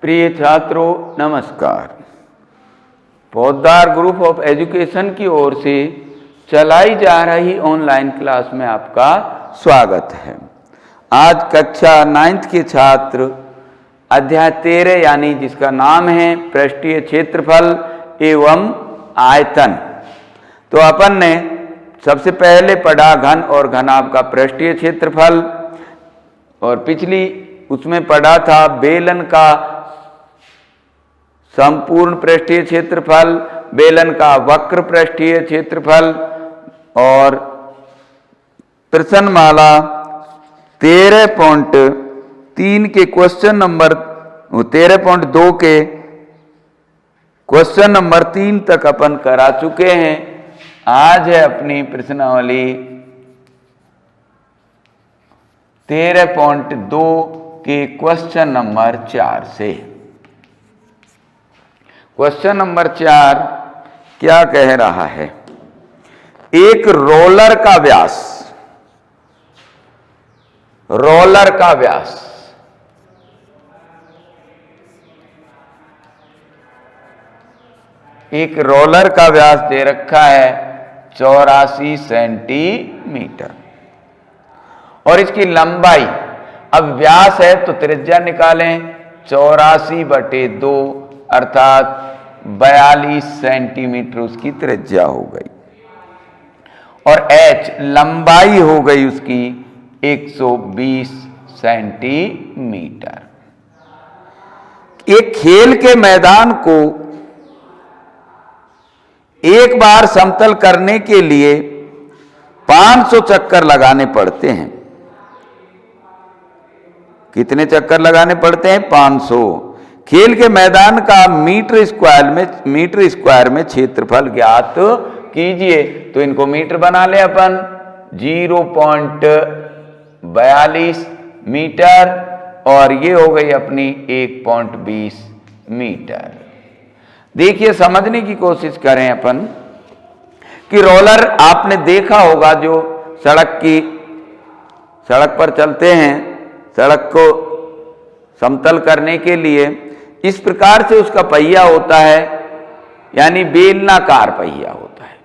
प्रिय छात्रों नमस्कार। पौधार ग्रुप ऑफ एजुकेशन की ओर से चलाई जा रही ऑनलाइन क्लास में आपका स्वागत है। आज कक्षा 9th के छात्र अध्याय 13 यानी जिसका नाम है पृष्ठीय क्षेत्रफल एवं आयतन। तो अपन ने सबसे पहले पढ़ा घन और घनाभ का पृष्ठीय क्षेत्रफल और पिछली उसमें पढ़ा था बेलन का संपूर्ण पृष्ठीय क्षेत्रफल, बेलन का वक्र पृष्ठीय क्षेत्रफल और प्रश्नमाला 13.3 के क्वेश्चन नंबर 13.2 के क्वेश्चन नंबर 3 तक अपन करा चुके हैं। आज है अपनी प्रश्नावली 13.2 के क्वेश्चन नंबर 4 से। क्वेश्चन नंबर 4 क्या कह रहा है? एक रोलर का व्यास, एक रोलर का व्यास दे रखा है 84 सेंटीमीटर और इसकी लंबाई, अब व्यास है तो त्रिज्या निकालें, 84/2 अर्थात 42 सेंटीमीटर उसकी त्रिज्या हो गई और h लंबाई हो गई उसकी 120 सेंटीमीटर। एक खेल के मैदान को एक बार समतल करने के लिए 500 चक्कर लगाने पड़ते हैं। कितने चक्कर लगाने पड़ते हैं? 500। खेल के मैदान का मीटर स्क्वायर में क्षेत्रफल ज्ञात कीजिए। तो इनको मीटर बना ले अपन, 0.42 मीटर और ये हो गई अपनी 1.20 मीटर। देखिए समझने की कोशिश करें अपन कि रोलर आपने देखा होगा, जो सड़क पर चलते हैं, सड़क को समतल करने के लिए इस प्रकार से उसका पहिया होता है, यानी बेलनाकार पहिया होता है।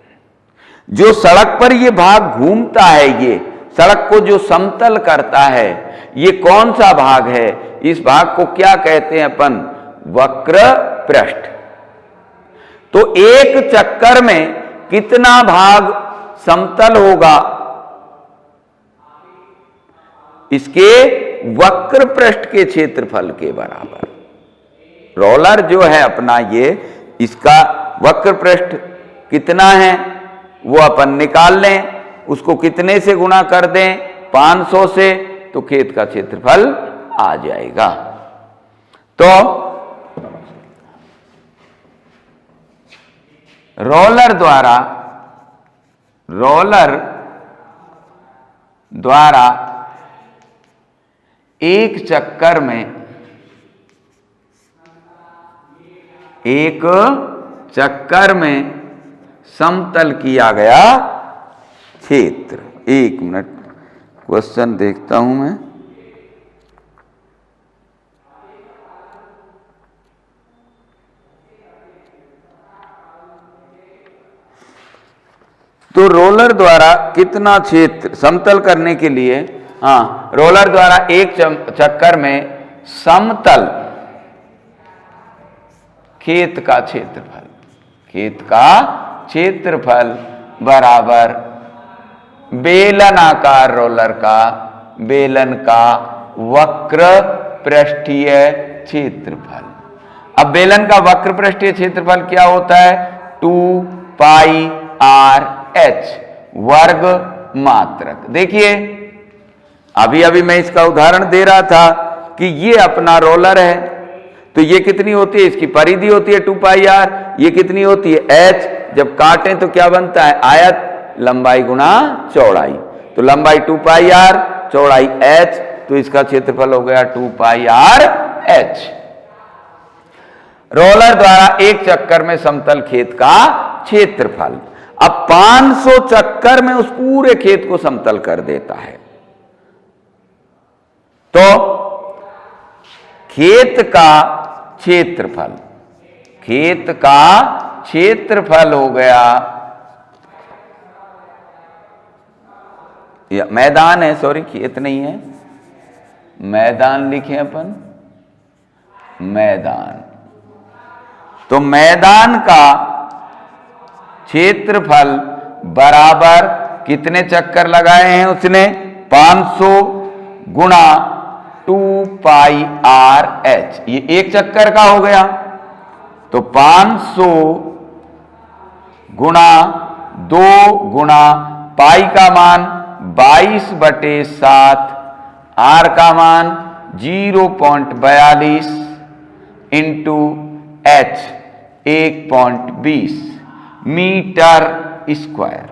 जो सड़क पर ये भाग घूमता है, ये सड़क को जो समतल करता है, ये कौन सा भाग है? इस भाग को क्या कहते हैं अपन? वक्र पृष्ठ। तो एक चक्कर में कितना भाग समतल होगा? इसके वक्र पृष्ठ के क्षेत्रफल के बराबर। रोलर जो है अपना, ये इसका वक्र पृष्ठ कितना है वो अपन निकाल लें। उसको कितने से गुणा कर दें? 500 से, तो खेत का क्षेत्रफल आ जाएगा। तो रोलर द्वारा एक चक्कर में समतल किया गया क्षेत्र। 1 मिनट क्वेश्चन देखता हूं मैं। तो रोलर द्वारा कितना क्षेत्र समतल करने के लिए, रोलर द्वारा एक चक्कर में समतल खेत का क्षेत्रफल बराबर बेलनाकार रोलर का, बेलन का वक्र पृष्ठीय क्षेत्रफल। अब बेलन का वक्र पृष्ठीय क्षेत्रफल क्या होता है? 2πr/h वर्ग मात्रक। देखिए अभी मैं इसका उदाहरण दे रहा था कि ये अपना रोलर है, तो ये कितनी होती है? इसकी परिधि होती है 2πr। ये कितनी होती है? h। जब काटें तो क्या बनता है? आयत, लंबाई गुणा चौड़ाई। तो लंबाई 2πr, चौड़ाई h, तो इसका क्षेत्रफल हो गया 2πr/h। रोलर द्वारा एक चक्कर में समतल खेत का क्षेत्रफल। अब 500 चक्कर में उस पूरे खेत को समतल कर देता है। तो खेत का क्षेत्रफल, खेत का क्षेत्रफल हो गया, या मैदान है, सॉरी खेत नहीं है, मैदान लिखे अपन, मैदान। तो मैदान का क्षेत्रफल बराबर कितने चक्कर लगाए हैं उसने, 500 गुणा 2 पाई आर एच, ये एक चक्कर का हो गया। तो 500 गुणा 2 गुणा पाई का मान 22/7, आर का मान 0.42 इंटू एच 1.20 मीटर स्क्वायर।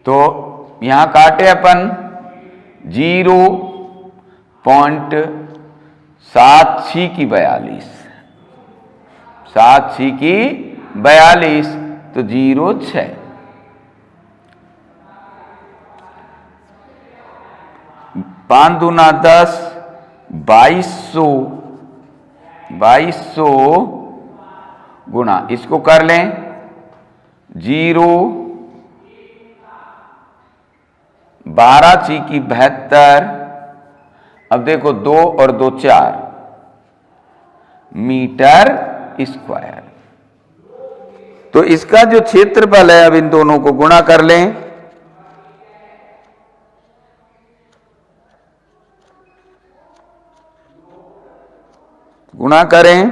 तो यहां काटे अपन 0.76 की 42, 7 की 42 तो 0.6, 5 दूना 10, 2200 गुणा, इसको कर लें 0, 12 की 72, अब देखो 2 और 2 4 मीटर स्क्वायर। तो इसका जो क्षेत्रफल है, अब इन दोनों को गुणा कर लें, गुणा करें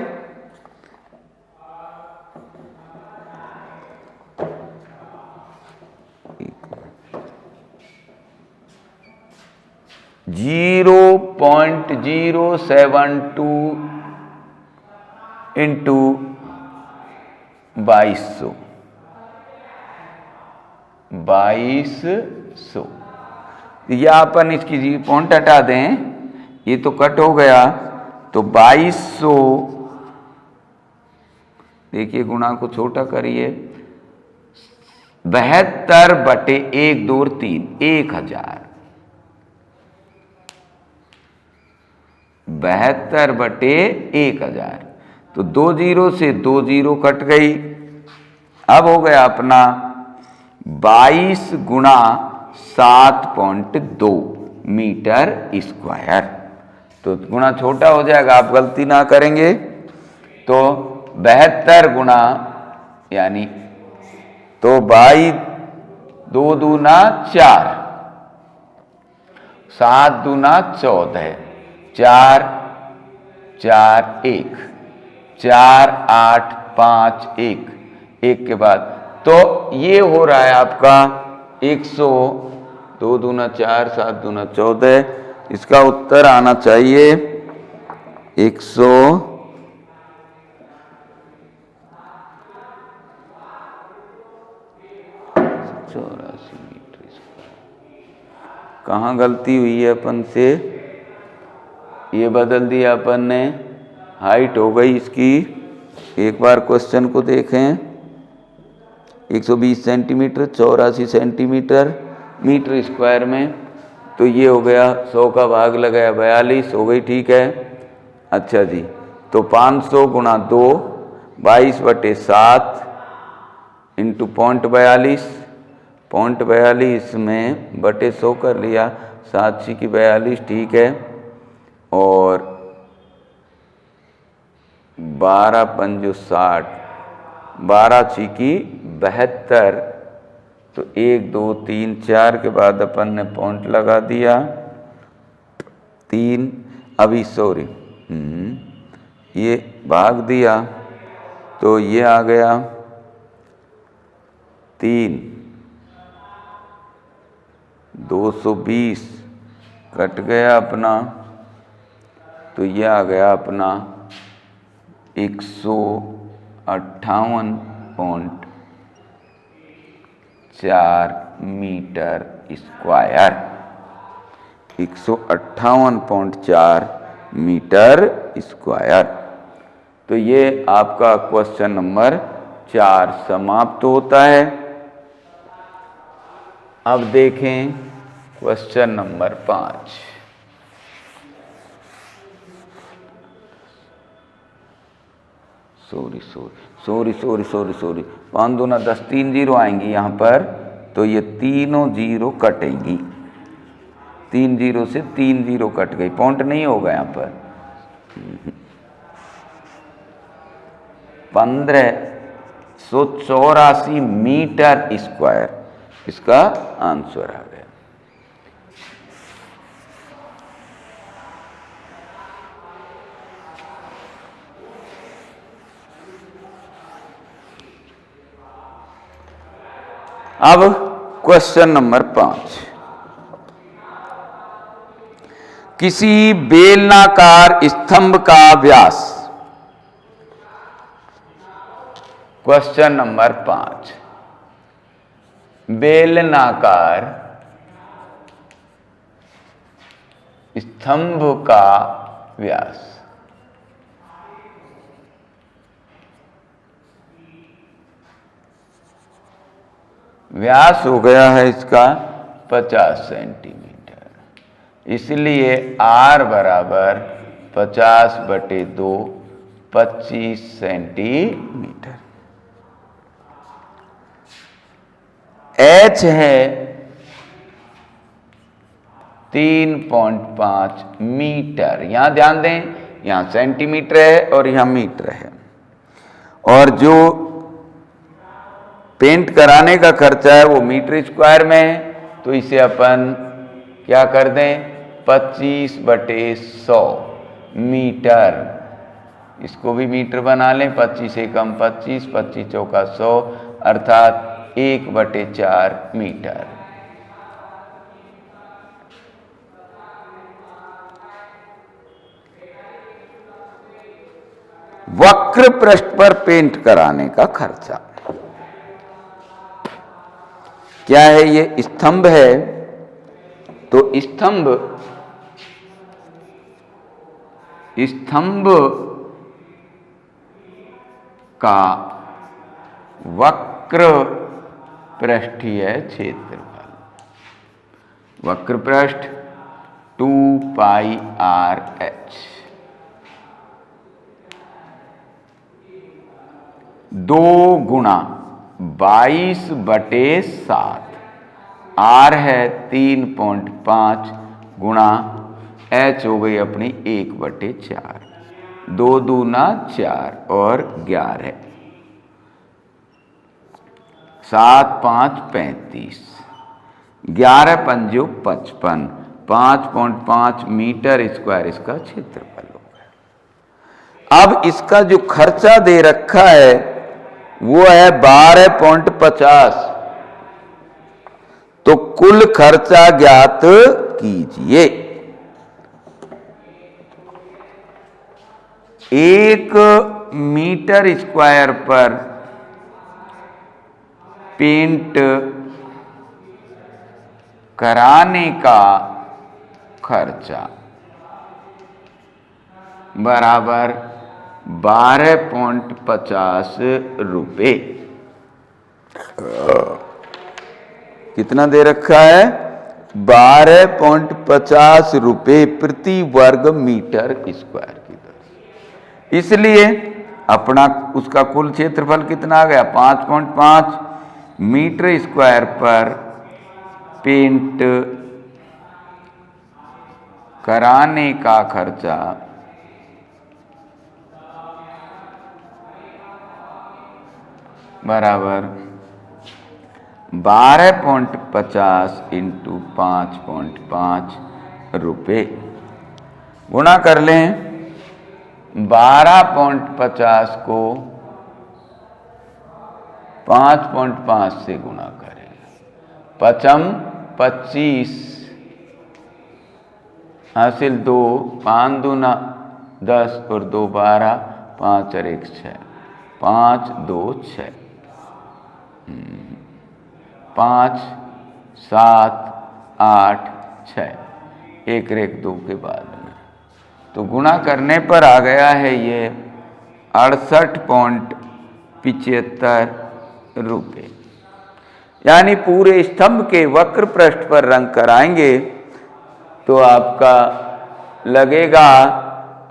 0.072 इंटू 2200। या अपन इसकी पॉइंट हटा दें, ये तो कट हो गया, तो 2200, देखिए गुणा को छोटा करिए, 72/1 2 3 1000, 72/1000। तो 2 0 से 2 0 कट गई। अब हो गया अपना 22 गुणा 7.2 मीटर स्क्वायर। तो गुणा छोटा हो जाएगा, आप गलती ना करेंगे। तो 72 गुणा, यानी तो 2 दूना 4, 7 दूना 14, 4 4 1, 4 8 5 1, 1 के बाद तो ये हो रहा है आपका 100, 2 दूना 4, 7 दूना 14, इसका उत्तर आना चाहिए 184 मीटर। कहाँ गलती हुई है अपन से, ये बदल दिया अपन ने, हाइट हो गई इसकी। एक बार क्वेश्चन को देखें, 120 सेंटीमीटर 84 सेंटीमीटर मीटर स्क्वायर में, तो ये हो गया 100 का भाग लगाया 42 हो गई, ठीक है। अच्छा जी, तो 500 गुणा 2 22/7 इंटू 0.42 में बटे 100 कर लिया, 7 की 42, ठीक है। और 12 पंजो 60, 12 की 72, तो 1 2 3 4 के बाद अपन ने पॉइंट लगा दिया 3, अभी सॉरी ये भाग दिया, तो ये आ गया 3, 220 कट गया अपना, तो ये आ गया अपना 158.4 मीटर स्क्वायर, 158.4 मीटर स्क्वायर। तो ये आपका क्वेश्चन नंबर 4 समाप्त होता है। अब देखें क्वेश्चन नंबर 5। सॉरी 5 दूना 10, 3 जीरो आएंगी यहाँ पर, तो ये तीनों जीरो कटेंगी। 3 जीरो से 3 जीरो कट गई, पॉइंट नहीं होगा यहाँ पर। 1584 मीटर स्क्वायर इसका आंसर आ गया। अब क्वेश्चन नंबर 5, किसी बेलनाकार स्तंभ का व्यास। क्वेश्चन नंबर 5, बेलनाकार स्तंभ का व्यास। व्यास हो गया है इसका 50 सेंटीमीटर, इसलिए R बराबर 50/2 25 सेंटीमीटर। H है 3.5 मीटर। यहां ध्यान दें, यहां सेंटीमीटर है और यहां मीटर है, और जो पेंट कराने का खर्चा है वो मीटर स्क्वायर में है, तो इसे अपन क्या कर दें, 25/100 मीटर। इसको भी मीटर बना लें, 25 एकम 25, 25 चौका 100, अर्थात 1/4 मीटर। वक्र पृष्ठ पर पेंट कराने का खर्चा क्या है? ये स्तंभ है, तो स्तंभ का वक्र पृष्ठीय क्षेत्रफल, वक्र पृष्ठ 2πRh, 2 गुणा 22/7, R है 3.5 गुणा H हो गई अपनी 1/4, 2 दूना 4 और 11, 7 5 35, 11 पंजो 55, 5.5 मीटर स्क्वायर इसका क्षेत्रफल हो गया। अब इसका जो खर्चा दे रखा है वो है 12.50, तो कुल खर्चा ज्ञात कीजिए। 1 मीटर स्क्वायर पर पेंट कराने का खर्चा बराबर 12.50 रुपये। कितना दे रखा है? 12.50 रुपये प्रति वर्ग मीटर स्क्वायर की दर। इसलिए अपना उसका कुल क्षेत्रफल कितना आ गया? 5.5 मीटर स्क्वायर पर पेंट कराने का खर्चा बराबर 12.50 इंटू 5.5 रुपये। गुणा कर लें, 12.50 को 5.5 से गुणा करें, 5 25 हासिल 2, 5 दूना 10 और 2 12, 5 और 1 6, 5 2 6, 5 7 8 6, 1 रेख 2 के बाद में, तो गुणा करने पर आ गया है ये 68.75 रुपये। यानी पूरे स्तंभ के वक्र पृष्ठ पर रंग कराएंगे तो आपका लगेगा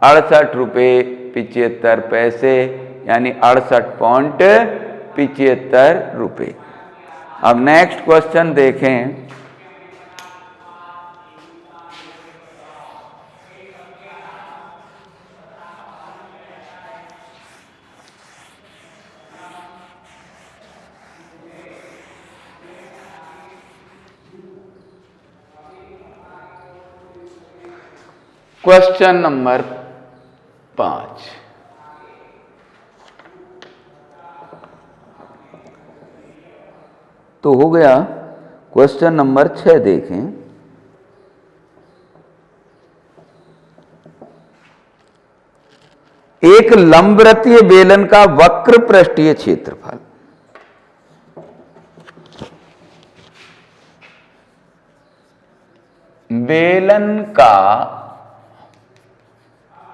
68 रुपये 75 पैसे, यानी 68.75 रुपये। अब नेक्स्ट क्वेश्चन देखें। Question number 5। तो हो गया। क्वेश्चन नंबर 6 देखें। एक लंबवृत्तीय बेलन का वक्र पृष्ठीय क्षेत्रफल बेलन का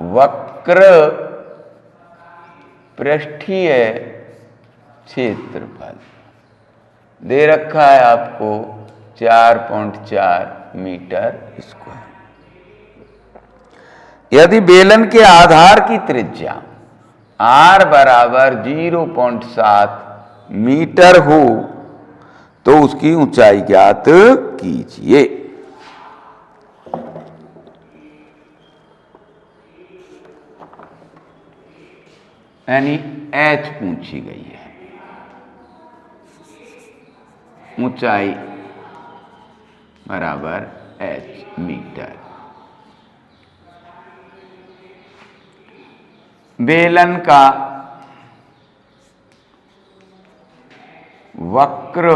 वक्र पृष्ठीय क्षेत्रफल दे रखा है आपको 4.4 मीटर स्क्वायर। यदि बेलन के आधार की त्रिज्या r बराबर 0.7 मीटर हो तो उसकी ऊंचाई ज्ञात कीजिए। यानी h पूछी गई है, ऊंचाई बराबर h मीटर। बेलन का वक्र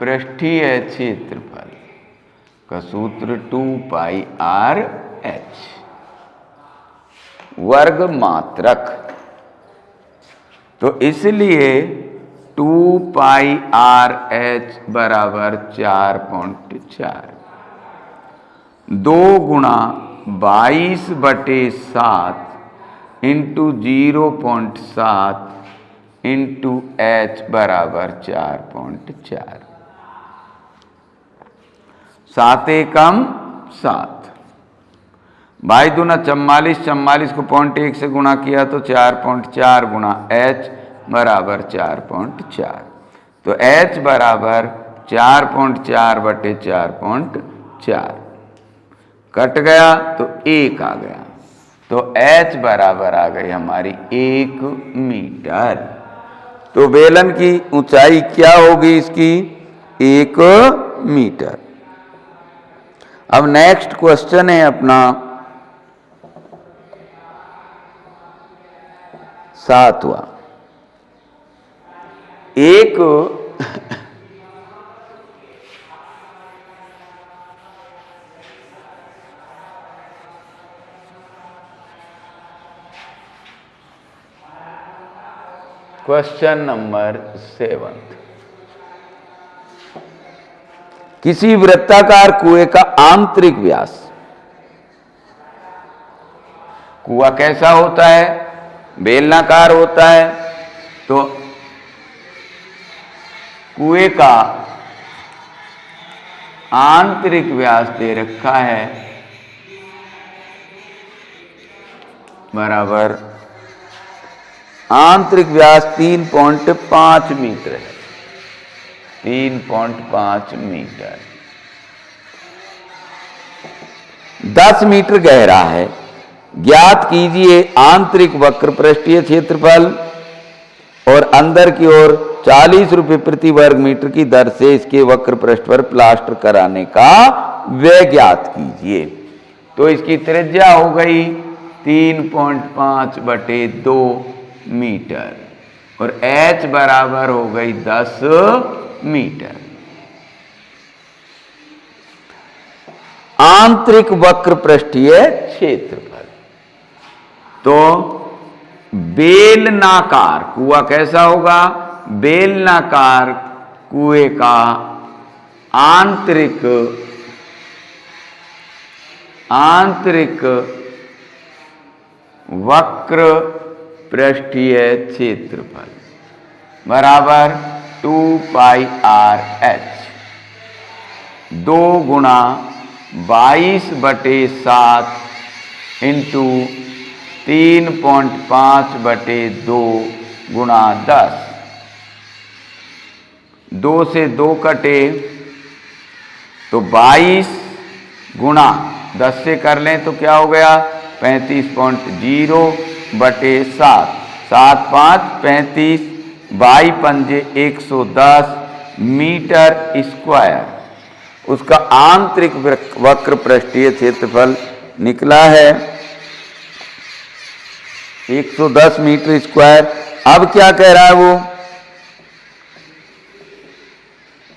पृष्ठीय क्षेत्रफल का सूत्र 2πr/h वर्ग मात्रक। तो इसलिए 2πr/h बराबर 4.4 2 गुणा 22/7 इंटू 0.7 इंटू h बराबर 4.4। 7 एकम 7, 22 दूना 44, 44 को 0.1 से गुणा किया तो 4.4 गुणा h बराबर 4.4। तो h बराबर 4.4/4.4 कट गया तो 1 आ गया। तो h बराबर आ गई हमारी 1 मीटर। तो बेलन की ऊंचाई क्या होगी इसकी? 1 मीटर। अब नेक्स्ट क्वेश्चन है अपना 7वां। एक क्वेश्चन नंबर 7। किसी वृत्ताकार कुएं का आंतरिक व्यास, कुआं कैसा होता है? बेलनाकार होता है। तो कुएं का आंतरिक व्यास दे रखा है बराबर, आंतरिक व्यास 3.5 मीटर है। 3.5 मीटर 10 मीटर गहरा है। ज्ञात कीजिए आंतरिक वक्र पृष्ठीय क्षेत्रफल और अंदर की ओर 40 रुपये प्रति वर्ग मीटर की दर से इसके वक्र पृष्ठ पर प्लास्टर कराने का व्यय ज्ञात कीजिए। तो इसकी त्रिज्या हो गई 3.5/2 मीटर और h बराबर हो गई 10 मीटर। आंतरिक वक्र पृष्ठीय क्षेत्रफल, तो बेलनाकार कुआं कैसा होगा? बेलनाकार कुएं का आंतरिक वक्र पृष्ठीय क्षेत्रफल बराबर 2πr/h 2 गुणा 22/7 इंटू 3.5/2 गुणा 10। 2 से 2 कटे तो 22 गुणा 10 से कर लें तो क्या हो गया 35.0/7। 7 5 35, 22 पंजे 110 मीटर स्क्वायर उसका आंतरिक वक्र पृष्ठीय क्षेत्रफल निकला है 110 मीटर स्क्वायर। अब क्या कह रहा है वो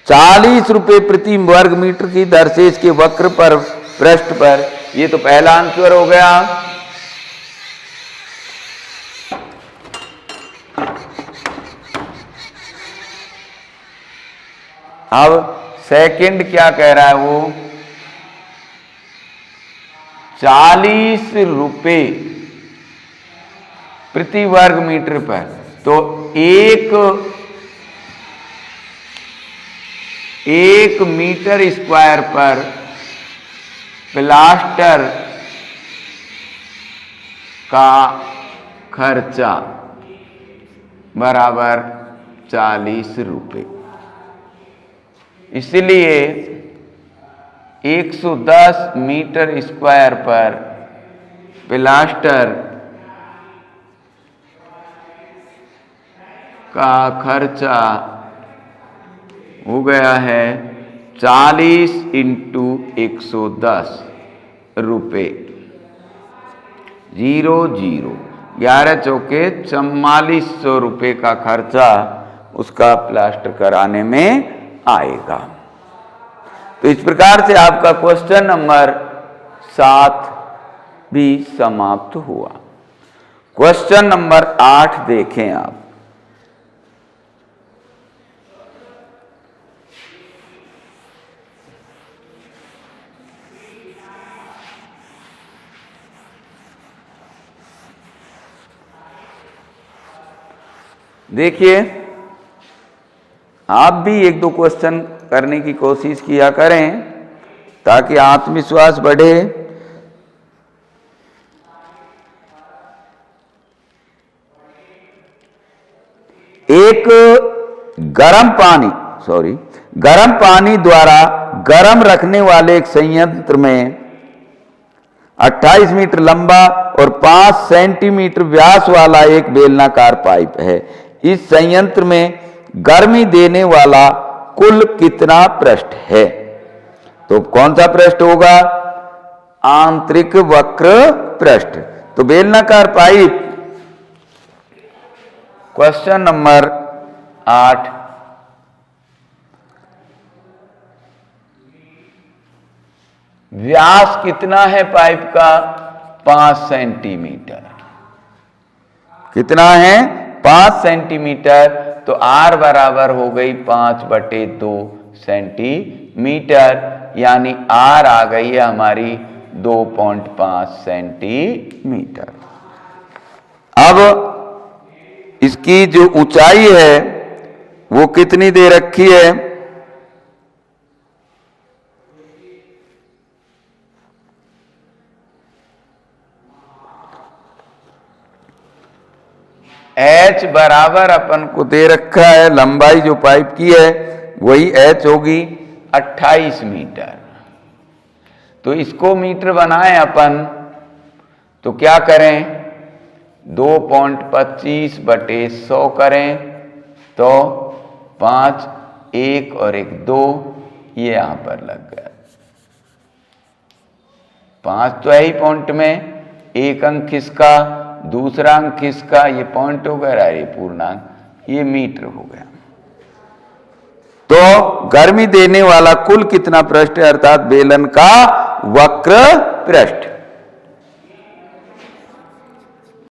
40 रुपए प्रति वर्ग मीटर की दर से इसके वक्र पर पृष्ठ पर, ये तो पहला आंसर हो गया। अब सेकंड क्या कह रहा है वो 40 रुपए प्रति वर्ग मीटर पर, तो एक मीटर स्क्वायर पर प्लास्टर का खर्चा बराबर 40 रुपए। इसलिए 110 मीटर स्क्वायर पर प्लास्टर का खर्चा हो गया है 40 × 110 रुपये। 0 0 11 चौके 4400 रुपये का खर्चा उसका प्लास्टर कराने में आएगा। तो इस प्रकार से आपका क्वेश्चन नंबर 7 भी समाप्त हुआ। क्वेश्चन नंबर 8 देखें आप। देखिए आप भी 1-2 क्वेश्चन करने की कोशिश किया करें ताकि आत्मविश्वास बढ़े। एक गर्म पानी द्वारा गर्म रखने वाले एक संयंत्र में 28 मीटर लंबा और 5 सेंटीमीटर व्यास वाला एक बेलनाकार पाइप है। इस संयंत्र में गर्मी देने वाला कुल कितना पृष्ठ है? तो कौन सा पृष्ठ होगा? आंतरिक वक्र पृष्ठ। तो बेलनाकार पाइप क्वेश्चन नंबर 8 व्यास कितना है पाइप का? 5 सेंटीमीटर। कितना है? 5 सेंटीमीटर। तो R बराबर हो गई 5/2 सेंटीमीटर, यानी R आ गई है हमारी 2.5 सेंटीमीटर। अब इसकी जो ऊंचाई है वो कितनी दे रखी है? H बराबर अपन को दे रखा है, लंबाई जो पाइप की है वही H होगी 28 मीटर। तो इसको मीटर बनाएं अपन, तो क्या करें? 2.25/100 करें तो 5 1 और 1 2, ये यहां पर लग गया। 5 तो है ही पॉइंट में, एक अंक किसका, दूसरा अंक किसका, ये पॉइंट हो गया, ये पूर्णांक, ये मीटर हो गया। तो गर्मी देने वाला कुल कितना पृष्ठ है, अर्थात बेलन का वक्र पृष्ठ।